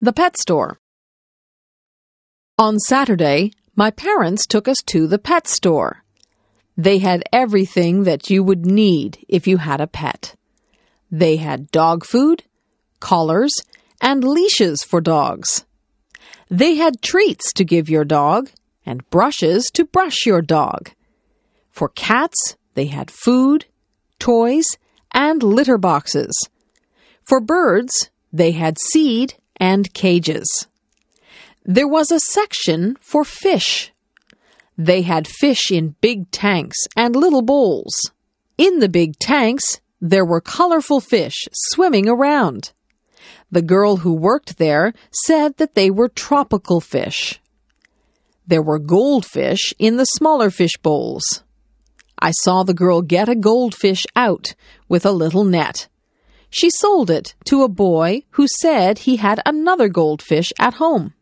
The pet store. On Saturday, my parents took us to the pet store. They had everything that you would need if you had a pet. They had dog food, collars, and leashes for dogs. They had treats to give your dog and brushes to brush your dog. For cats, they had food, toys, and litter boxes. For birds, they had seed and cages. There was a section for fish. They had fish in big tanks and little bowls. In the big tanks, there were colorful fish swimming around. The girl who worked there said that they were tropical fish. There were goldfish in the smaller fish bowls. I saw the girl get a goldfish out with a little net. She sold it to a boy who said he had another goldfish at home.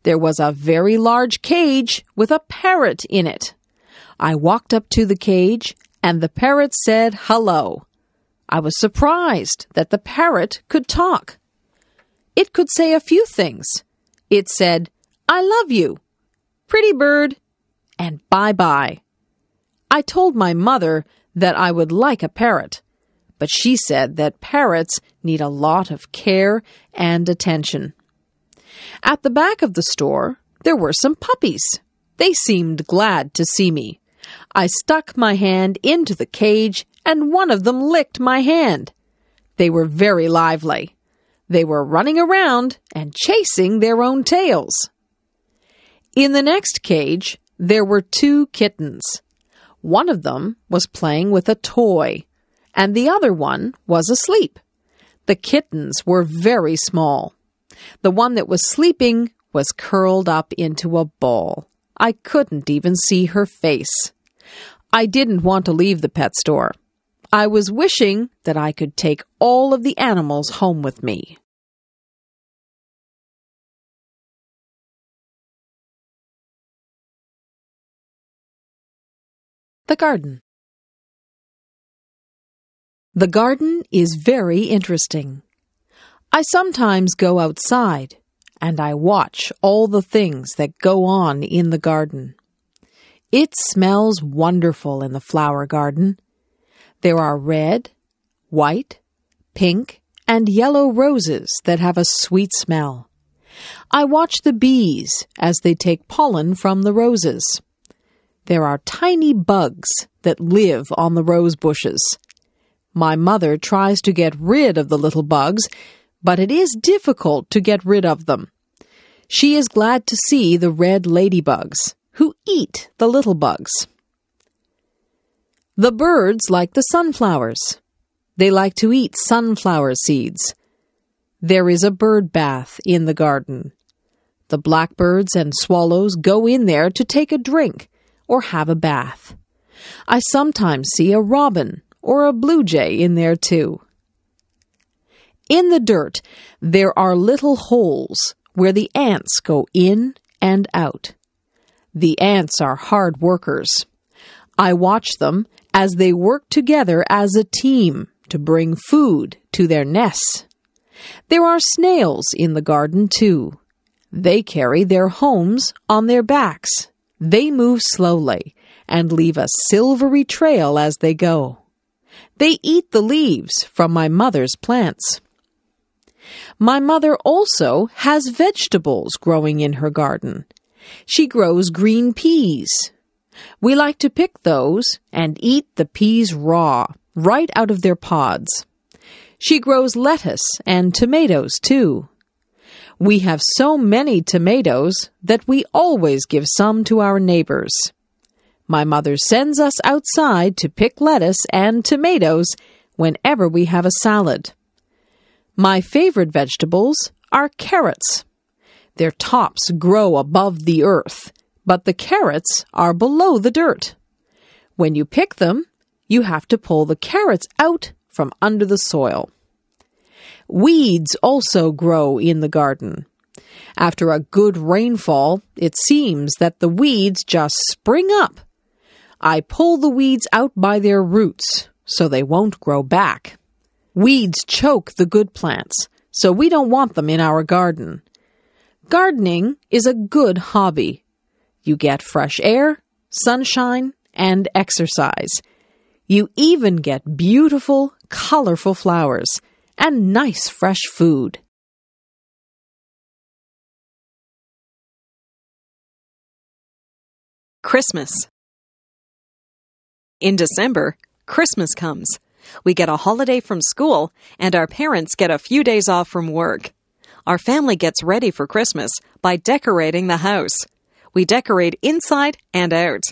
There was a very large cage with a parrot in it. I walked up to the cage, and the parrot said hello. I was surprised that the parrot could talk. It could say a few things. It said, "I love you," "pretty bird," and "bye-bye." I told my mother that I would like a parrot, but she said that parrots need a lot of care and attention. At the back of the store, there were some puppies. They seemed glad to see me. I stuck my hand into the cage, and one of them licked my hand. They were very lively. They were running around and chasing their own tails. In the next cage, there were 2 kittens. One of them was playing with a toy, and the other one was asleep. The kittens were very small. The one that was sleeping was curled up into a ball. I couldn't even see her face. I didn't want to leave the pet store. I was wishing that I could take all of the animals home with me. The garden. The garden is very interesting. I sometimes go outside, and I watch all the things that go on in the garden. It smells wonderful in the flower garden. There are red, white, pink, and yellow roses that have a sweet smell. I watch the bees as they take pollen from the roses. There are tiny bugs that live on the rose bushes. My mother tries to get rid of the little bugs, but it is difficult to get rid of them. She is glad to see the red ladybugs, who eat the little bugs. The birds like the sunflowers. They like to eat sunflower seeds. There is a bird bath in the garden. The blackbirds and swallows go in there to take a drink or have a bath. I sometimes see a robin or a blue jay in there too. In the dirt, there are little holes where the ants go in and out. The ants are hard workers. I watch them as they work together as a team to bring food to their nests. There are snails in the garden too. They carry their homes on their backs. They move slowly and leave a silvery trail as they go. They eat the leaves from my mother's plants. My mother also has vegetables growing in her garden. She grows green peas. We like to pick those and eat the peas raw, right out of their pods. She grows lettuce and tomatoes too. We have so many tomatoes that we always give some to our neighbors. My mother sends us outside to pick lettuce and tomatoes whenever we have a salad. My favorite vegetables are carrots. Their tops grow above the earth, but the carrots are below the dirt. When you pick them, you have to pull the carrots out from under the soil. Weeds also grow in the garden. After a good rainfall, it seems that the weeds just spring up I pull the weeds out by their roots so they won't grow back. Weeds choke the good plants, so we don't want them in our garden. Gardening is a good hobby. You get fresh air, sunshine, and exercise. You even get beautiful, colorful flowers and nice fresh food. Christmas. In December, Christmas comes. We get a holiday from school, and our parents get a few days off from work. Our family gets ready for Christmas by decorating the house. We decorate inside and out.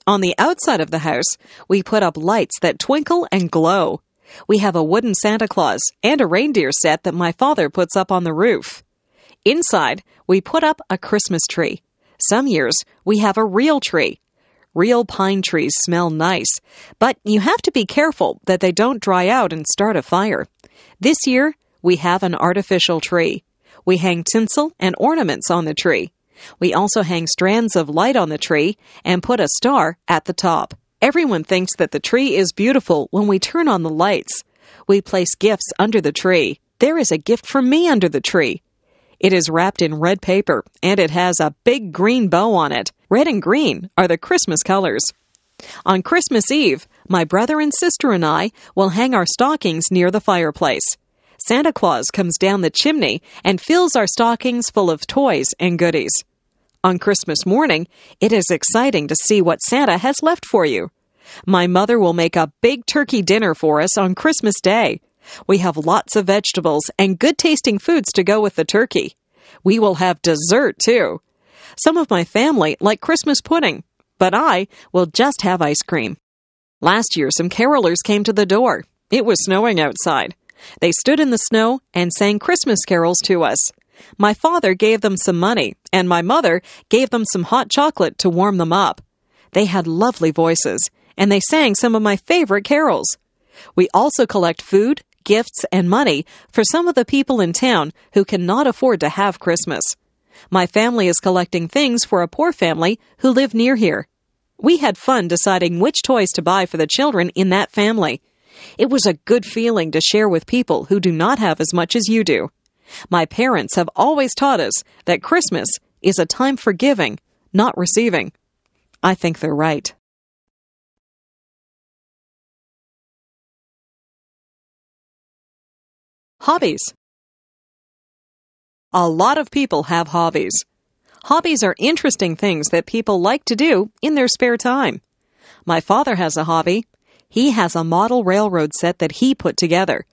On the outside of the house, we put up lights that twinkle and glow. We have a wooden Santa Claus and a reindeer set that my father puts up on the roof. Inside, we put up a Christmas tree. Some years, we have a real tree. Real pine trees smell nice, but you have to be careful that they don't dry out and start a fire. This year, we have an artificial tree. We hang tinsel and ornaments on the tree. We also hang strands of light on the tree and put a star at the top. Everyone thinks that the tree is beautiful when we turn on the lights. We place gifts under the tree. There is a gift for me under the tree. It is wrapped in red paper, and it has a big green bow on it. Red and green are the Christmas colors. On Christmas Eve, my brother and sister and I will hang our stockings near the fireplace. Santa Claus comes down the chimney and fills our stockings full of toys and goodies. On Christmas morning, it is exciting to see what Santa has left for you. My mother will make a big turkey dinner for us on Christmas Day. We have lots of vegetables and good-tasting foods to go with the turkey. We will have dessert, too. Some of my family like Christmas pudding, but I will just have ice cream. Last year, some carolers came to the door. It was snowing outside. They stood in the snow and sang Christmas carols to us. My father gave them some money, and my mother gave them some hot chocolate to warm them up. They had lovely voices, and they sang some of my favorite carols. We also collect food, gifts, and money for some of the people in town who cannot afford to have Christmas. My family is collecting things for a poor family who live near here. We had fun deciding which toys to buy for the children in that family. It was a good feeling to share with people who do not have as much as you do. My parents have always taught us that Christmas is a time for giving, not receiving. I think they're right. Hobbies. A lot of people have hobbies. Hobbies are interesting things that people like to do in their spare time. My father has a hobby. He has a model railroad set that he put together.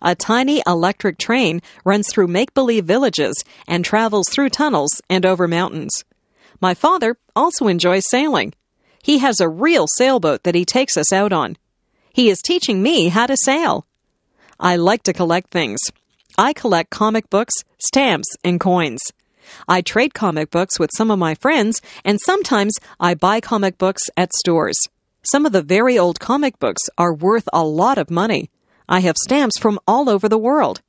A tiny electric train runs through make-believe villages and travels through tunnels and over mountains. My father also enjoys sailing. He has a real sailboat that he takes us out on. He is teaching me how to sail. I like to collect things. I collect comic books, stamps, and coins. I trade comic books with some of my friends, and sometimes I buy comic books at stores. Some of the very old comic books are worth a lot of money. I have stamps from all over the world.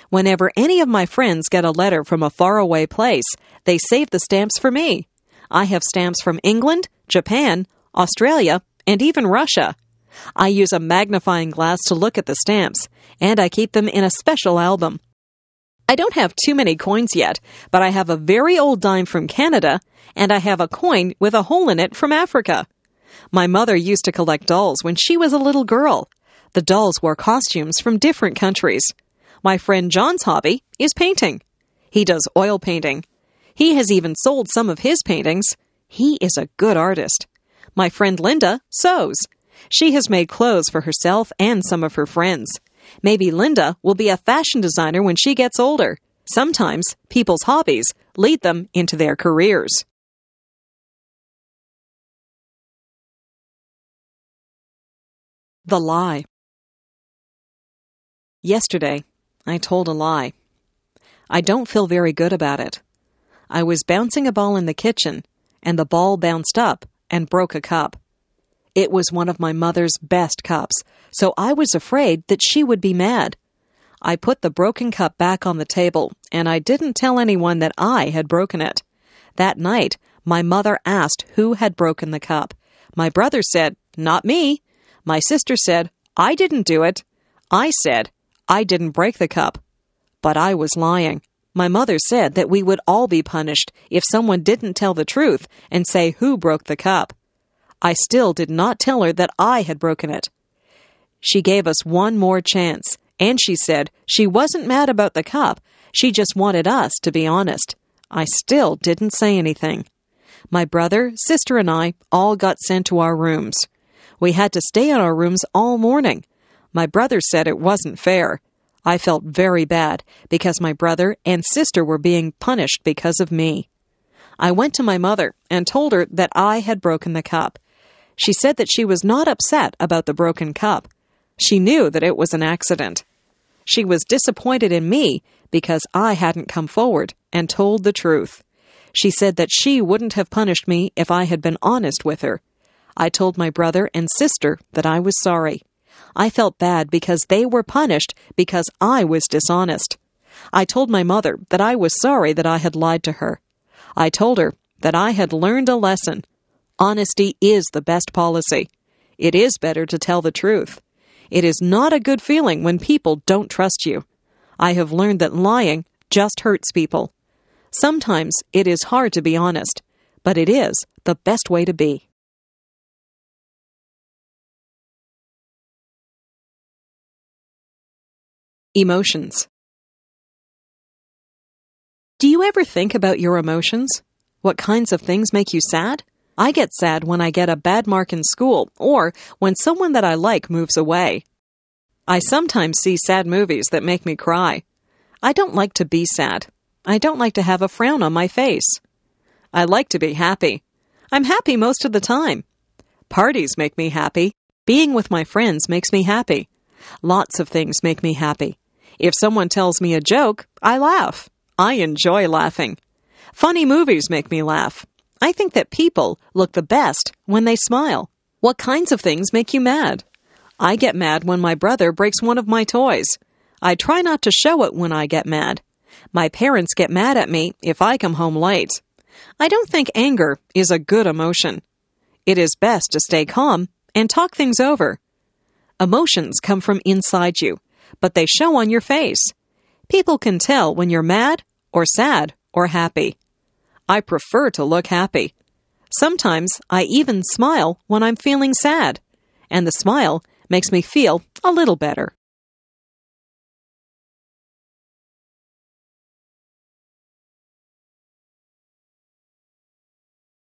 Whenever any of my friends get a letter from a faraway place, they save the stamps for me. I have stamps from England, Japan, Australia, and even Russia. I use a magnifying glass to look at the stamps, and I keep them in a special album. I don't have too many coins yet, but I have a very old dime from Canada, and I have a coin with a hole in it from Africa. My mother used to collect dolls when she was a little girl. The dolls wore costumes from different countries. My friend John's hobby is painting. He does oil painting. He has even sold some of his paintings. He is a good artist. My friend Linda sews. She has made clothes for herself and some of her friends. Maybe Linda will be a fashion designer when she gets older. Sometimes people's hobbies lead them into their careers. The lie. Yesterday, I told a lie. I don't feel very good about it. I was bouncing a ball in the kitchen, and the ball bounced up and broke a cup. It was one of my mother's best cups, so I was afraid that she would be mad. I put the broken cup back on the table, and I didn't tell anyone that I had broken it. That night, my mother asked who had broken the cup, My brother said, "Not me." My sister said, "I didn't do it." I said, "I didn't break the cup." But I was lying. My mother said that we would all be punished if someone didn't tell the truth and say who broke the cup. I still did not tell her that I had broken it. She gave us one more chance, and she said she wasn't mad about the cup. She just wanted us to be honest. I still didn't say anything. My brother, sister, and I all got sent to our rooms. We had to stay in our rooms all morning. My brother said it wasn't fair. I felt very bad because my brother and sister were being punished because of me. I went to my mother and told her that I had broken the cup. She said that she was not upset about the broken cup. She knew that it was an accident. She was disappointed in me because I hadn't come forward and told the truth. She said that she wouldn't have punished me if I had been honest with her. I told my brother and sister that I was sorry. I felt bad because they were punished because I was dishonest. I told my mother that I was sorry that I had lied to her. I told her that I had learned a lesson. Honesty is the best policy. It is better to tell the truth. It is not a good feeling when people don't trust you. I have learned that lying just hurts people. Sometimes it is hard to be honest, but it is the best way to be. Emotions. Do you ever think about your emotions? What kinds of things make you sad? I get sad when I get a bad mark in school or when someone that I like moves away. I sometimes see sad movies that make me cry. I don't like to be sad. I don't like to have a frown on my face. I like to be happy. I'm happy most of the time. Parties make me happy. Being with my friends makes me happy. Lots of things make me happy. If someone tells me a joke, I laugh. I enjoy laughing. Funny movies make me laugh. I think that people look the best when they smile. What kinds of things make you mad? I get mad when my brother breaks one of my toys. I try not to show it when I get mad. My parents get mad at me if I come home late. I don't think anger is a good emotion. It is best to stay calm and talk things over. Emotions come from inside you, but they show on your face. People can tell when you're mad or sad or happy. I prefer to look happy. Sometimes I even smile when I'm feeling sad, and the smile makes me feel a little better.